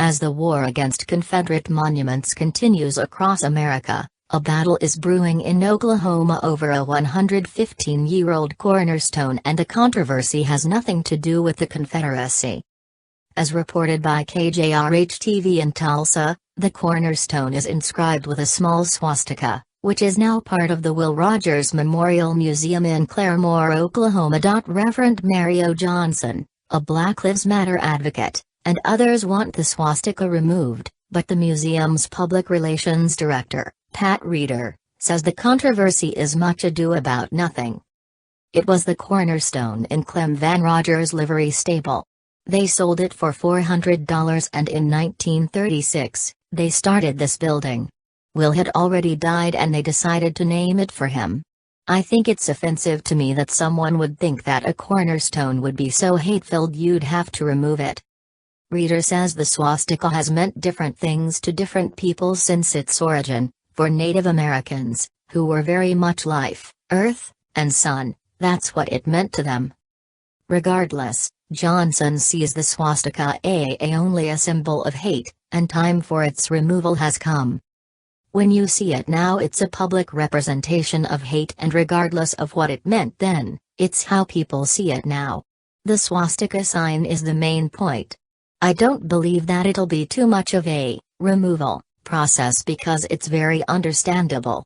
As the war against Confederate monuments continues across America, a battle is brewing in Oklahoma over a 115-year-old cornerstone, and the controversy has nothing to do with the Confederacy. As reported by KJRH-TV in Tulsa, the cornerstone is inscribed with a small swastika, which is now part of the Will Rogers Memorial Museum in Claremore, Oklahoma. Reverend Mario Johnson, a Black Lives Matter advocate, and others want the swastika removed, but the museum's public relations director, Pat Reeder, says the controversy is much ado about nothing. It was the cornerstone in Clem Van Rogers' livery stable. They sold it for $400, and in 1936, they started this building. Will had already died and they decided to name it for him. I think it's offensive to me that someone would think that a cornerstone would be so hate-filled you'd have to remove it. Reeder says the swastika has meant different things to different people since its origin. For Native Americans, who were very much life, earth, and sun, that's what it meant to them. Regardless, Johnson sees the swastika only a symbol of hate, and time for its removal has come. When you see it now, it's a public representation of hate, and regardless of what it meant then, it's how people see it now. The swastika sign is the main point. I don't believe that it'll be too much of a removal process because it's very understandable.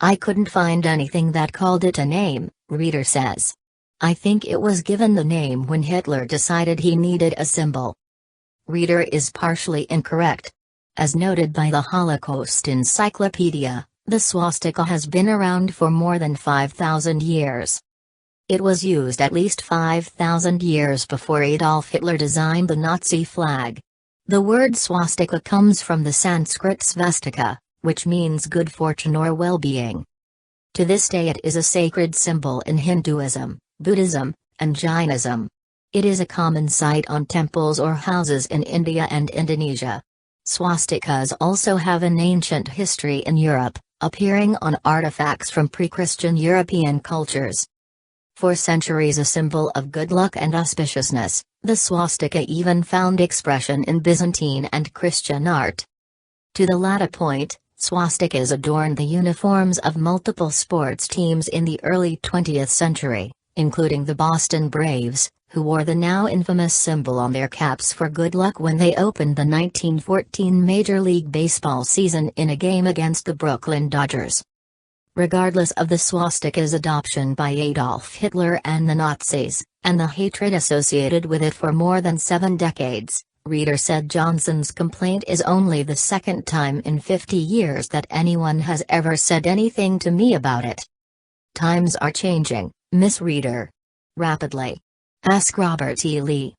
I couldn't find anything that called it a name, Reeder says. I think it was given the name when Hitler decided he needed a symbol. Reeder is partially incorrect. As noted by the Holocaust Encyclopedia, the swastika has been around for more than 5,000 years. It was used at least 5,000 years before Adolf Hitler designed the Nazi flag. The word swastika comes from the Sanskrit svastika, which means good fortune or well-being. To this day it is a sacred symbol in Hinduism, Buddhism, and Jainism. It is a common sight on temples or houses in India and Indonesia. Swastikas also have an ancient history in Europe, appearing on artifacts from pre-Christian European cultures. For centuries a symbol of good luck and auspiciousness, the swastika even found expression in Byzantine and Christian art. To the latter point, swastikas adorned the uniforms of multiple sports teams in the early 20th century, including the Boston Braves, who wore the now infamous symbol on their caps for good luck when they opened the 1914 Major League Baseball season in a game against the Brooklyn Dodgers. Regardless of the swastika's adoption by Adolf Hitler and the Nazis, and the hatred associated with it for more than 7 decades, Reeder said Johnson's complaint is only the second time in 50 years that anyone has ever said anything to me about it. Times are changing, Miss Reeder. Rapidly. Ask Robert E. Lee.